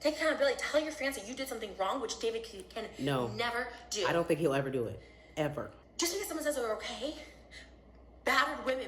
take accountability. Tell your fans that you did something wrong, which David can never do. I don't think he'll ever do it. Ever. Just because someone says they're okay, battered women,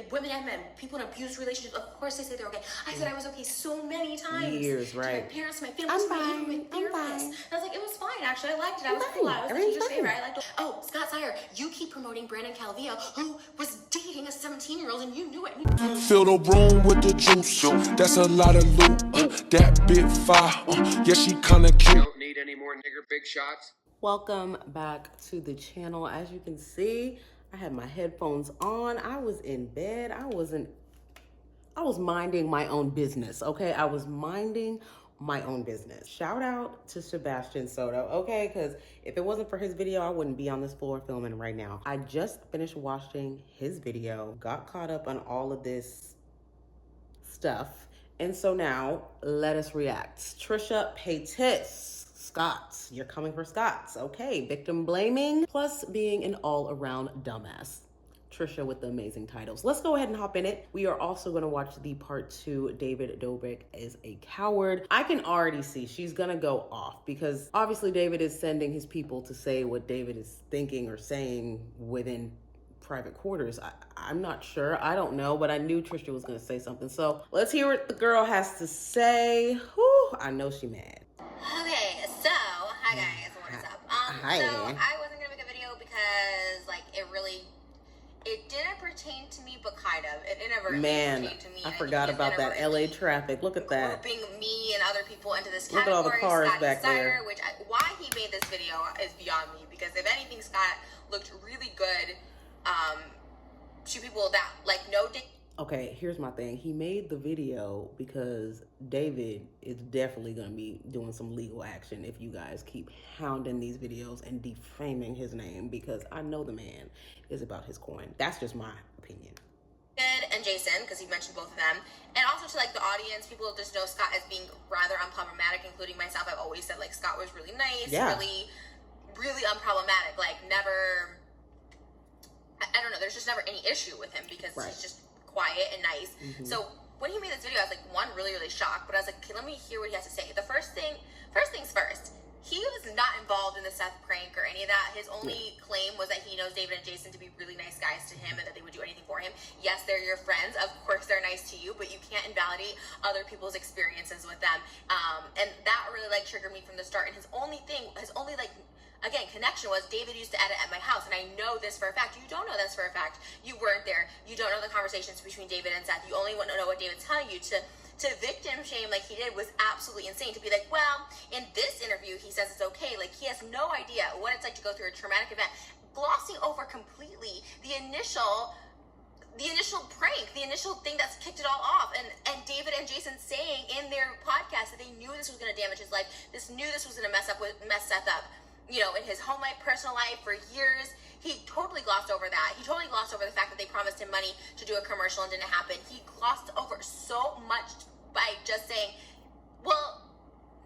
women and men, people in abused relationships, of course they say they're okay. I said I was okay so many times. Years, right? To my parents, my family, even my therapist. And I was like, it was fine, actually. I liked it. I was cool. I was a teacher's favorite. I liked it. Oh, Scott SIRE, you keep promoting Brandon Calvillo, who was dating a 17-year-old, and you knew it. Fill the room with the juice. That's a lot of loot. That bit fire. Yeah, she kinda cute. Don't need any more nigger big shots. Welcome back to the channel. As you can see, I had my headphones on. I was in bed. I was minding my own business, okay? I was minding my own business. Shout out to Sebastian Soto, okay? Because if it wasn't for his video, I wouldn't be on this floor filming right now. I just finished watching his video, got caught up on all of this stuff. And so now, let us react. Trisha Paytas. Scott's. You're coming for Scott's. Okay, victim blaming plus being an all-around dumbass. Trisha with the amazing titles. Let's go ahead and hop in it. We are also going to watch the part 2, David Dobrik is a coward. I can already see she's going to go off because obviously David is sending his people to say what David is thinking or saying within private quarters. I'm not sure. I don't know, but I knew Trisha was going to say something. So let's hear what the girl has to say. Whew, I know she mad. Okay, so, hi guys, what's up? Hi. So, I wasn't gonna make a video because, like, it didn't pertain to me, but kind of. It inadvertently pertained to me. I forgot about that LA traffic. Look at that. Grouping me and other people into this category. Look at all the cars back there. Why he made this video is beyond me, because if anything, Scott looked really good to people that, like, no dick. Okay, here's my thing. He made the video because David is definitely going to be doing some legal action if you guys keep hounding these videos and defaming his name, because I know the man is about his coin. That's just my opinion. And Jason, because he mentioned both of them. And also to, like, the audience, people just know Scott as being rather unproblematic, including myself. I've always said, like, Scott was really nice, really, really unproblematic. Like, never, I don't know, there's just never any issue with him because he's just quiet and nice. So when he made this video, I was like, one, really, really shocked, but I was like, okay, let me hear what he has to say. The first things first, he was not involved in the Seth prank or any of that. His only claim was that he knows David and Jason to be really nice guys to him and that they would do anything for him. Yes, they're your friends. Of course, they're nice to you, but you can't invalidate other people's experiences with them. And that really, like, triggered me from the start. And his only like, again, connection was David used to edit at my house, and I know this for a fact. You don't know this for a fact. You weren't there. You don't know the conversations between David and Seth. You only want to know what David's telling you. To victim shame like he did was absolutely insane. To be like, well, in this interview, he says it's okay. Like, he has no idea what it's like to go through a traumatic event, glossing over completely the initial prank, the initial thing that's kicked it all off, and David and Jason saying in their podcast that they knew this was going to damage his life. This was going to mess Seth up. You know, in his home life, personal life, for years. He totally glossed over that. He totally glossed over the fact that they promised him money to do a commercial and didn't happen. He glossed over so much by just saying, well,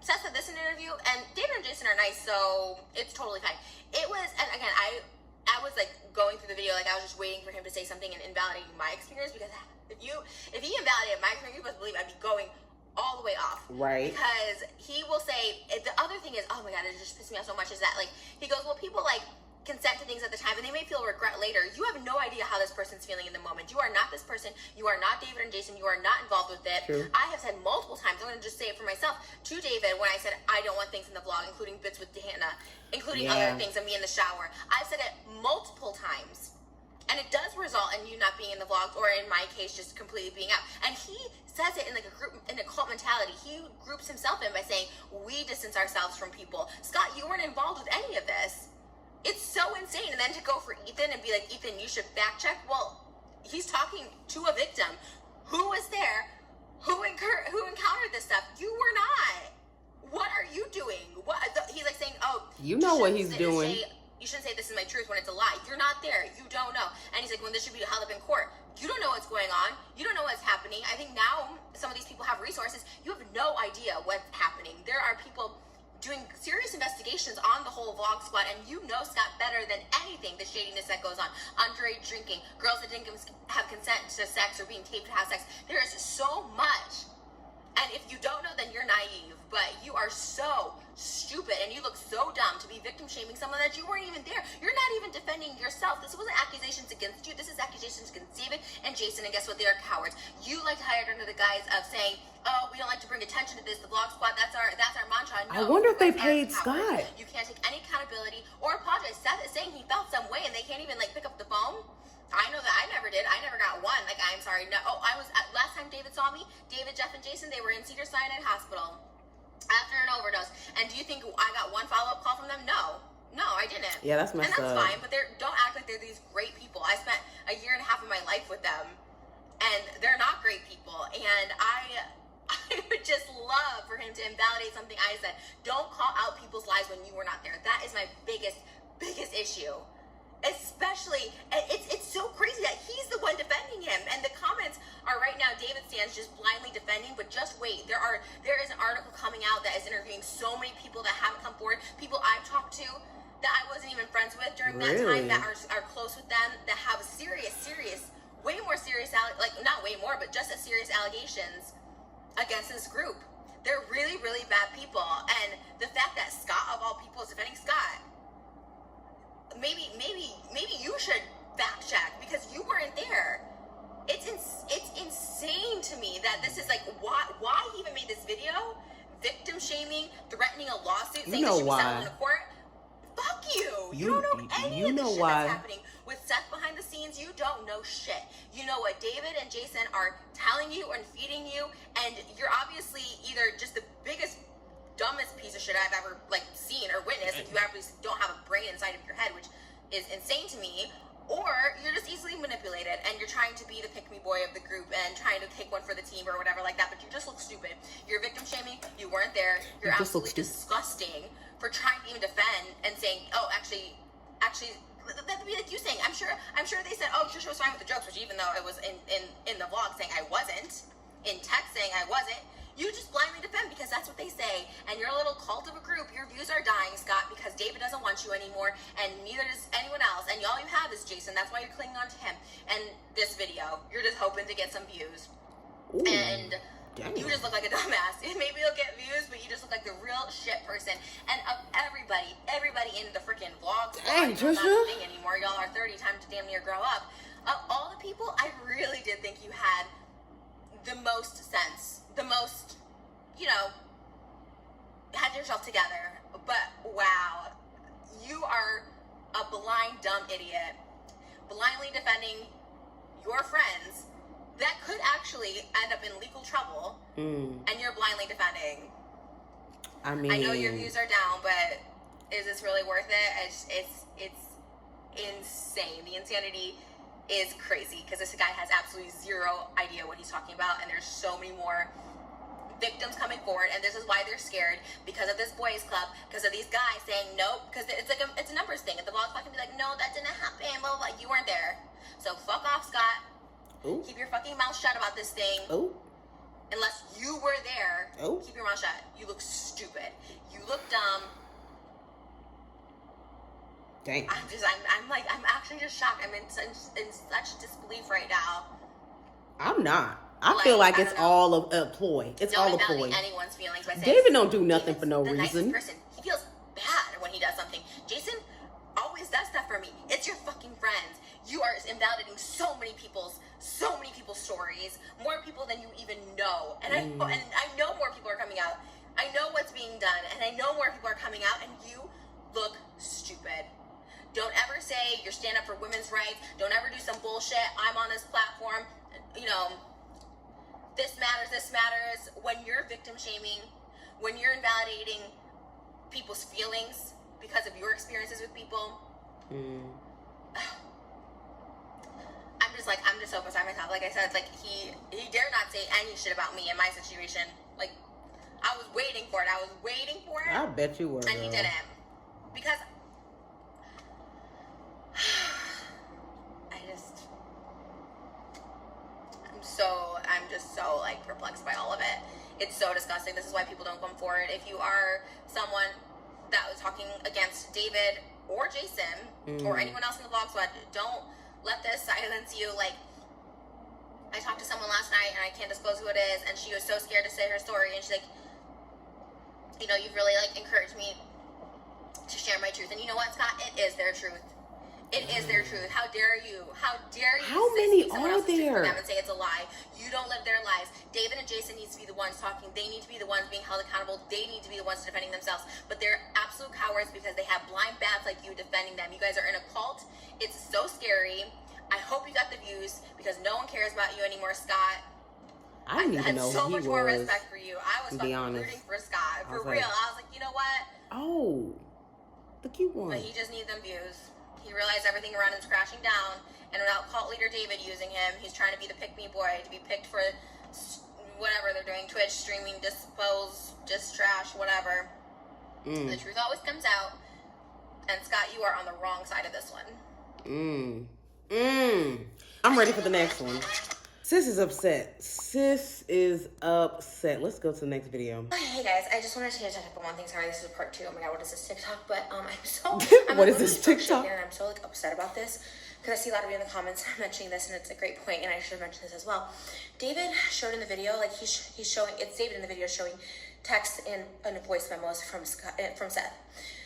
Seth said this in an interview, and David and Jason are nice, so it's totally fine. It was, and again, I was like going through the video, like I was just waiting for him to say something and invalidating my experience, because if he invalidated my experience, you must believe I'd be going all the way off. Right. Because he will say, the other thing is, oh my God, it just pissed me off so much, is that, like, he goes, well, people, like, consent to things at the time and they may feel regret later. You have no idea how this person's feeling in the moment. You are not this person. You are not David and Jason. You are not involved with it. True. I have said multiple times, I'm going to just say it for myself, to David when I said I don't want things in the vlog, including bits with Hannah, including other things of me in the shower. I've said it multiple times. And it does result in you not being in the vlogs, or in my case, just completely being out. And he says it in like a group, in a cult mentality. He groups himself in by saying, we distance ourselves from people. Scott, you weren't involved with any of this. It's so insane. And then to go for Ethan and be like, Ethan, you should fact check. Well, he's talking to a victim who was there, who encountered this stuff. You were not. What are you doing? He's like saying, oh, you know what he's doing. You shouldn't say this is my truth when it's a lie. You're not there. You don't know. And he's like, when this should be held up in court. You don't know what's going on. You don't know what's happening. I think now some of these people have resources. You have no idea what's happening. There are people doing serious investigations on the whole vlog squad, and you know Scott better than anything, the shadiness that goes on. Underage drinking, girls that didn't have consent to sex or being taped to have sex. There is so much. And if you don't know, then you're naive. But you are so stupid and you look so dumb to be victim shaming someone that you weren't even there. You're not even defending yourself. This wasn't accusations against you. This is accusations against David and Jason. And guess what? They are cowards. You like to hide under the guise of saying, oh, we don't like to bring attention to this. The Vlog Squad, that's our mantra. No, I wonder if they paid Scott. You can't take any accountability or apologize. Seth is saying he felt some way and they can't even like pick up the phone. I know that I never did. I never got one. Like, I'm sorry. No. Oh, I was last time David saw me. David, Jeff, and Jason. They were in Cedars-Sinai Hospital after an overdose. And do you think I got one follow-up call from them? No, I didn't. Yeah, that's messed up. And that's fine. But don't act like they're these great people. I spent a year and a half of my life with them, and they're not great people. And I would just love for him to invalidate something I said. Don't call out people's lives when you were not there. That is my biggest issue. Especially, it's so crazy that he's the one defending him, and the comments are right now David stands just blindly defending. But just wait, there is an article coming out that is interviewing so many people that haven't come forward, people I've talked to that I wasn't even friends with during that time, that are close with them, that have serious, way more serious, like not way more, but just as serious allegations against this group. They're really, really bad people, and the fact that Scott of all people is defending Scott. Maybe you should fact check because you weren't there. It's insane to me that this is like why he even made this video, victim shaming, threatening a lawsuit, saying that she was settled in court. Fuck you. You don't know any of the shit that's happening with Seth behind the scenes. You don't know shit. You know what David and Jason are telling you and feeding you, and you're obviously either just the biggest dumbest piece of shit I've ever like seen or witnessed, if you obviously don't have a brain inside of your head, which is insane to me, or you're just easily manipulated and you're trying to be the pick-me boy of the group and trying to take one for the team or whatever like that, but you just look stupid. You're victim shaming, you weren't there, you're absolutely disgusting for trying to even defend and saying, oh, actually that'd be like you saying, I'm sure they said, oh, Trisha was fine with the jokes, which even though it was in the vlog saying I wasn't, in text saying I wasn't, you just blindly defend because that's what they say. And you're a little cult of a group. Your views are dying, Scott, because David doesn't want you anymore, and neither does anyone else. And all you have is Jason. That's why you're clinging on to him. And this video, you're just hoping to get some views. Ooh, and you just look like a dumbass. Maybe you'll get views, but you just look like the real shit person. And of everybody in the freaking vlog squad, not a thing anymore. Y'all are 30 times to damn near grow up. Of all the people, I really did think you had the most sense, the most, had yourself together. But wow, you are a blind, dumb idiot, blindly defending your friends that could actually end up in legal trouble, and you're blindly defending. I mean, I know your views are down, but is this really worth it? It's insane. The insanity is crazy because this guy has absolutely zero idea what he's talking about, and there's so many more victims coming forward, and this is why they're scared, because of this boys club, because of these guys saying nope, because it's like it's a numbers thing, and the vlog can be like, no, that didn't happen, blah, blah, blah. You weren't there, so fuck off, Scott. Ooh. Keep your fucking mouth shut about this thing. Ooh. Unless you were there. Ooh. Keep your mouth shut. You look stupid. You look dumb. Dang. I'm actually just shocked. I'm in such disbelief right now. I'm not. I feel like it's all a ploy. It's all a ploy. Anyone's feelings by saying David don't do nothing for no reason. Person. He feels bad when he does something. Jason always does stuff for me. It's your fucking friends. You are invalidating so many people's stories, more people than you even know. And I know more people are coming out. I know what's being done, and I know more people are coming out, and you look stupid. Don't ever say you're stand up for women's rights. Don't ever do some bullshit. I'm on this platform. This matters. When you're victim shaming, when you're invalidating people's feelings because of your experiences with people, I'm just so beside myself. Like I said, like he dare not say any shit about me in my situation. Like I was waiting for it. I bet you were. And he didn't. Because I'm just so like perplexed by all of it. It's so disgusting. This is why people don't come forward. If you are someone that was talking against David or Jason or anyone else in the vlog squad, don't let this silence you. Like, I talked to someone last night, and I can't disclose who it is, and she was so scared to say her story, and she's like, you know, you've really, like, encouraged me to share my truth. And you know what, Scott? It is their truth. It is their truth. How dare you? How dare you? How many are there? And say it's a lie. You don't live their lives. David and Jason needs to be the ones talking. They need to be the ones being held accountable. They need to be the ones defending themselves. But they're absolute cowards because they have blind bats like you defending them. You guys are in a cult. It's so scary. I hope you got the views because no one cares about you anymore, Scott. I didn't even know so who he much more was. respect for you. I was fucking rooting for Scott. For real. I was like, you know what? Oh, the cute one. But he just needs them views. He realized everything around him's crashing down, and without cult leader David using him, he's trying to be the pick-me boy, to be picked for whatever they're doing, Twitch, streaming, dispose, just trash, whatever. The truth always comes out, and Scott, you are on the wrong side of this one. I'm ready for the next one. Sis is upset. Sis is upset. Let's go to the next video. Hey guys, I just wanted to touch up on one thing. Sorry, this is part 2. Oh my god, what is this, TikTok? But what is this, TikTok? And I'm so like upset about this because I see a lot of you in the comments mentioning this, and it's a great point, and I should have mentioned this as well. David showed in the video, like he's showing, it's David in the video showing text and voice memos from Seth.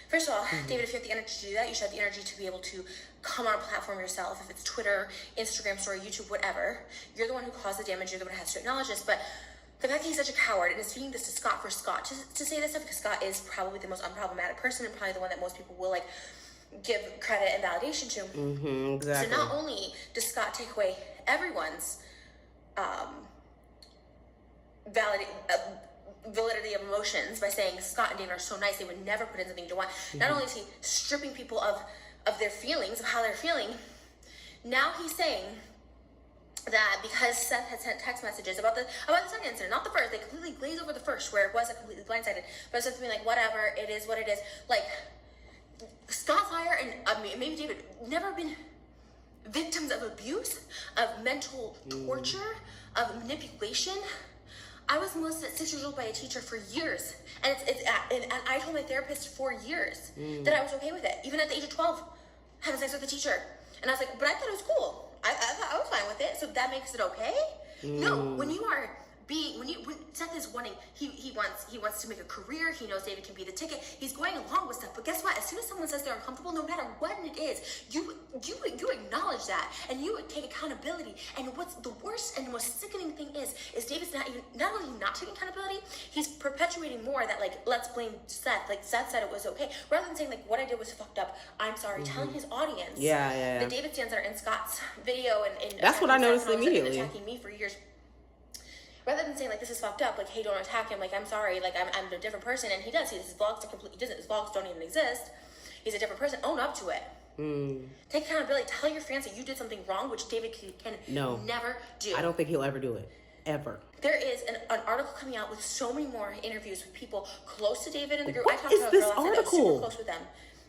First of all, David, if you have the energy to do that, you should have the energy to be able to come on a platform yourself. If it's Twitter, Instagram story, YouTube, whatever, you're the one who caused the damage. You're the one who has to acknowledge this. But the fact that he's such a coward and is feeding this to Scott for Scott to say this stuff, because Scott is probably the most unproblematic person and probably the one that most people will like give credit and validation to. Exactly. So not only does Scott take away everyone's validity of emotions by saying Scott and David are so nice, they would never put in something to want. Not only is he stripping people of their feelings, of how they're feeling, now he's saying that because Seth had sent text messages about the second incident, not the first, they completely glaze over the first where it was completely blindsided, but Seth being like, whatever, it is what it is. Like, Scott, SIRE, and maybe David, never been victims of abuse, of mental torture, of manipulation. I was molested at 6 years old by a teacher for years, and and I told my therapist for years that I was okay with it, even at the age of 12, having sex with a teacher. And I was like, but I thought it was cool. I thought I was fine with it, so that makes it okay? No, when Seth is wanting, he wants to make a career. He knows David can be the ticket. He's going along with stuff. But guess what? As soon as someone says they're uncomfortable, no matter what it is, you acknowledge that and you take accountability. And what's the worst and most sickening thing is David's not only not taking accountability, he's perpetuating more that, like, let's blame Seth. Like, Seth said it was okay, rather than saying, like, what I did was fucked up, I'm sorry. Telling his audience that David stands there in Scott's video and that's what I noticed immediately. Attacking me for years. Rather than saying, like, this is fucked up, like, hey, don't attack him, like, I'm sorry, like, I'm a different person, and he does. His vlogs his vlogs don't even exist. He's a different person. Own up to it. Take accountability. Tell your fans that you did something wrong, which David can never do. I don't think he'll ever do it. Ever. There is an article coming out with so many more interviews with people close to David in the group. What I talked is to a this girl I was article? super close with them.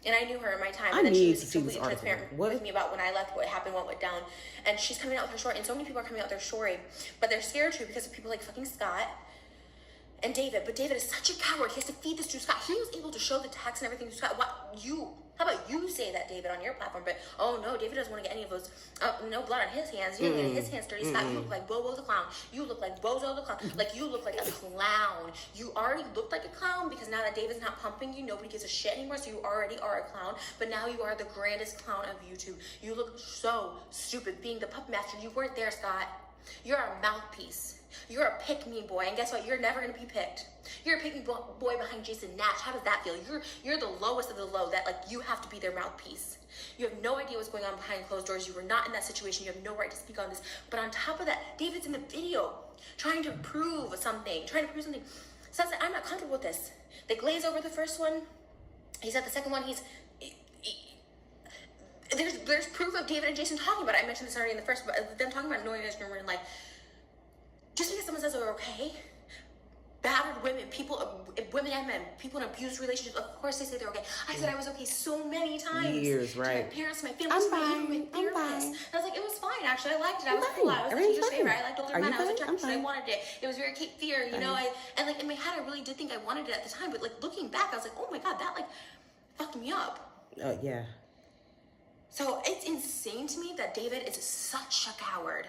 And I knew her in my time, and then she was completely transparent with me about when I left, what happened, what went down. And she's coming out with her story, and so many people are coming out with their story, but they're scared to because of people like fucking Scott and David. But David is such a coward. He has to feed this to Scott. He was able to show the text and everything to Scott. How about you say that, David, on your platform? But oh no, David doesn't want to get any of those. No blood on his hands. You don't get his hands dirty. Scott, you look like Bobo the clown. You look like Bozo the clown. Like, you look like a clown. You already looked like a clown because now that David's not pumping you, nobody gives a shit anymore. So you already are a clown. But now you are the grandest clown of YouTube. You look so stupid being the puppet master. You weren't there, Scott. You're a mouthpiece. You're a pick-me boy, and guess what? You're never gonna be picked. You're a pick-me boy behind Jason Nash. How does that feel? You're the lowest of the low. That, like, you have to be their mouthpiece. You have no idea what's going on behind closed doors. You were not in that situation. You have no right to speak on this. But on top of that, David's in the video trying to prove something. Seth said, I'm not comfortable with this. They glaze over the first one. He said the second one, there's proof of David and Jason talking about it. I mentioned this already in the first, but them talking about knowing this rumor and, like, just because someone says they're okay, battered women, women and men, people in abused relationships, of course they say they're okay. I said I was okay so many times. Years, right? To my parents, my family, my therapist. I was like, it was fine, actually. I liked it. I was cool. I was the teacher's favorite. I liked older men. I was attracted. I wanted it. It was very Cape Fear, you know. And like in my head, I really did think I wanted it at the time. But like looking back, I was like, oh my god, that like fucked me up. Yeah. So it's insane to me that David is such a coward.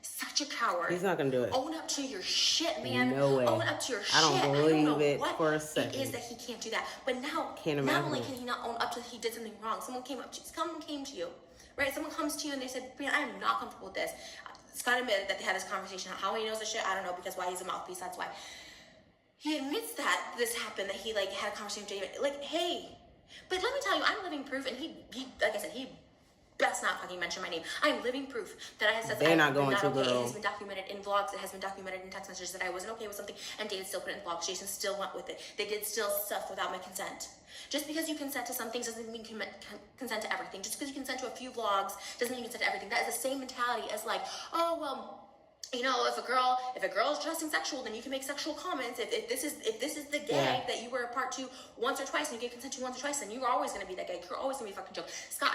Such a coward. He's not gonna do it. Own up to your shit, man. No way. Own up to your shit. I don't believe it for a second. It is that he can't do that. But now, not only can he not own up to he did something wrong, someone came to you, right? Someone comes to you and they said, "Man, I am not comfortable with this." Scott admitted that they had this conversation. How he knows this shit, I don't know, because why he's a mouthpiece, that's why. He admits that this happened, that he like had a conversation with David. Like, hey, but let me tell you, I'm living proof, and he like I said, he best not fucking mention my name. I'm living proof that I have said they're not going to, okay. girl. It has been documented in vlogs. It has been documented in text messages that I wasn't okay with something, and David still put it in vlogs. Jason still went with it. They did still stuff without my consent. Just because you consent to some things doesn't mean consent to everything. Just because you consent to a few vlogs doesn't mean you consent to everything. That is the same mentality as like, oh well, you know, if a girl is dressing sexual, then you can make sexual comments. If this is the gag that you were a part to once or twice, and you gave consent to once or twice, then you're always gonna be that gag. You're always gonna be a fucking joke. Scott,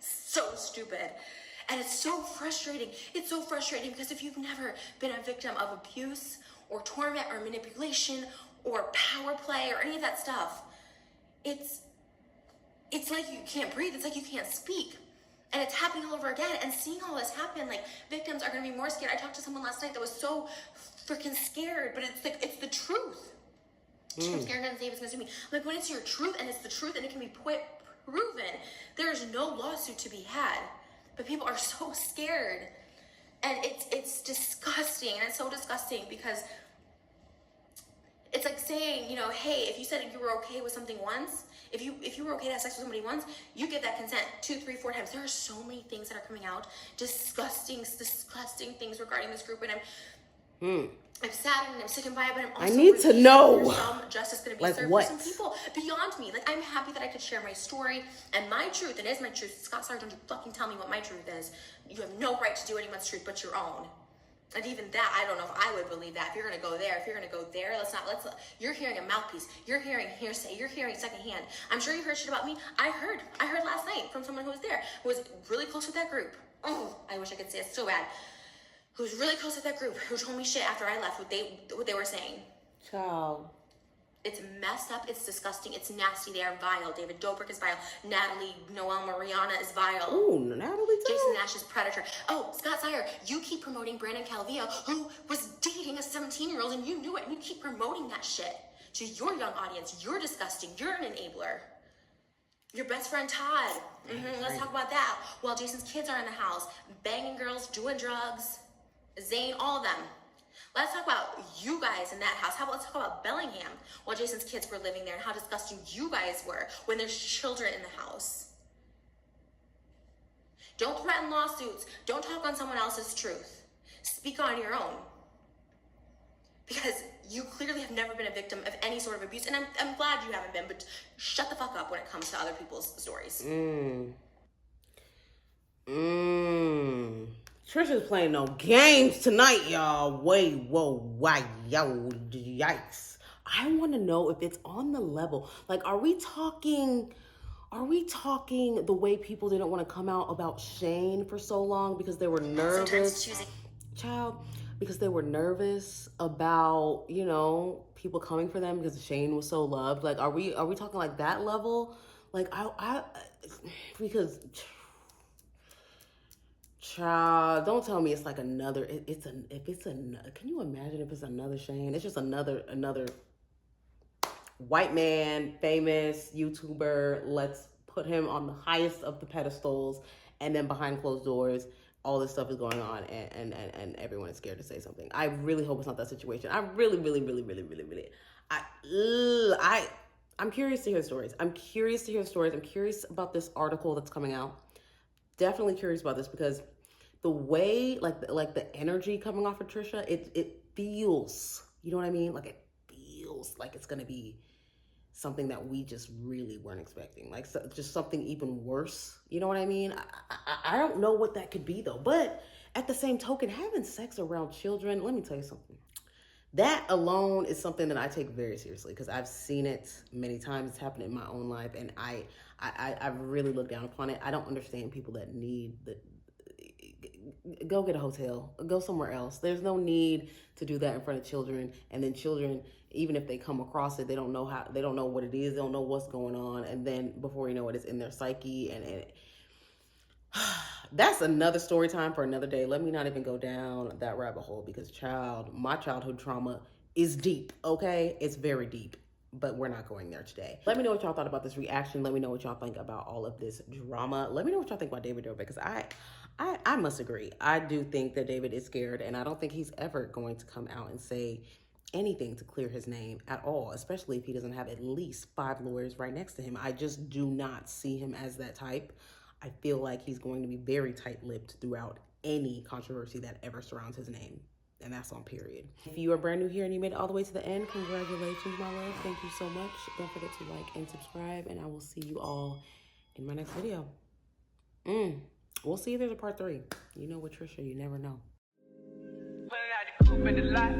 so stupid. And it's so frustrating. It's so frustrating because if you've never been a victim of abuse or torment or manipulation or power play or any of that stuff, it's like you can't breathe. It's like you can't speak. And it's happening all over again. And seeing all this happen, like, victims are going to be more scared. I talked to someone last night that was so freaking scared, but it's the truth. I'm scared that David's going to sue me. Like, when it's your truth and it's the truth and it can be proven, there's no lawsuit to be had. But people are so scared. And it's disgusting. And it's so disgusting because it's like saying, you know, hey, if you said you were okay with something once, if you were okay to have sex with somebody once, you give that consent 2, 3, 4 times. There are so many things that are coming out, disgusting things regarding this group, and I'm saddened and I'm sickened by it, but I'm also I need to know. There's some justice going to be like served what? for some people beyond me. Like, I'm happy that I could share my story and my truth. It is my truth. Scott Sargent, don't you fucking tell me what my truth is. You have no right to do anyone's truth but your own. And even that, I don't know if I would believe that. If you're gonna go there, you're hearing a mouthpiece. You're hearing hearsay. You're hearing secondhand. I'm sure you heard shit about me. I heard last night from someone who was there, who was really close with that group. Oh, I wish I could say it so bad. Who was really close with that group, who told me shit after I left, what they were saying. Child. It's messed up. It's disgusting. It's nasty. They are vile. David Dobrik is vile. Natalie Noel Mariana is vile. Ooh, Natalie too. Jason Nash is predator. Oh, Scott SIRE, you keep promoting Brandon Calvillo, who was dating a 17-year-old, and you knew it, and you keep promoting that shit to your young audience. You're disgusting. You're an enabler. Your best friend Todd. Let's talk about that. While Jason's kids are in the house, banging girls, doing drugs, Zane, all of them. Let's talk about you guys in that house. Let's talk about Bellingham while Jason's kids were living there and how disgusting you guys were when there's children in the house. Don't threaten lawsuits. Don't talk on someone else's truth. Speak on your own. Because you clearly have never been a victim of any sort of abuse, and I'm glad you haven't been, but shut the fuck up when it comes to other people's stories. Trisha's playing no games tonight, y'all. Why, yo, yikes. I want to know if it's on the level. Like, are we talking the way people didn't want to come out about Shane for so long because they were nervous? Child, because they were nervous about, you know, people coming for them because Shane was so loved. Like, are we talking like that level? Like, because... Child, don't tell me it's like another. Can you imagine if it's another Shane? It's just another white man, famous YouTuber. Let's put him on the highest of the pedestals, and then behind closed doors, all this stuff is going on, and everyone is scared to say something. I really hope it's not that situation. I really. I'm curious to hear stories. I'm curious about this article that's coming out. Definitely curious about this because the way, like the energy coming off of Trisha, it feels, you know what I mean? Like, it feels like it's going to be something that we just really weren't expecting. Like, just something even worse. You know what I mean? I don't know what that could be, though. But at the same token, having sex around children, let me tell you something. That alone is something that I take very seriously because I've seen it many times. It's happened in my own life, and I've really looked down upon it. I don't understand people that need go get a hotel, go somewhere else. There's no need to do that in front of children, and then children, even if they come across it, they don't know what it is, they don't know what's going on, and then before you know it, it's in their psyche, and That's another story time for another day. Let me not even go down that rabbit hole because my childhood trauma is deep, okay? It's very deep, but we're not going there today. Let me know what y'all thought about this reaction. Let me know what y'all think about all of this drama. Let me know what y'all think about David Dobrik, because I must agree. I do think that David is scared, and I don't think he's ever going to come out and say anything to clear his name at all, especially if he doesn't have at least 5 lawyers right next to him. I just do not see him as that type. I feel like he's going to be very tight-lipped throughout any controversy that ever surrounds his name. And that's on period. If you are brand new here and you made it all the way to the end, congratulations, my love. Thank you so much. Don't forget to like and subscribe, and I will see you all in my next video. We'll see if there's a part 3. You know what, Trisha, you never know. Pulling out the coupe in the lot,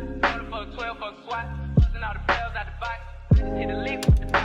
12 for a SWAT, busting all the bells out the box, hit a lick with the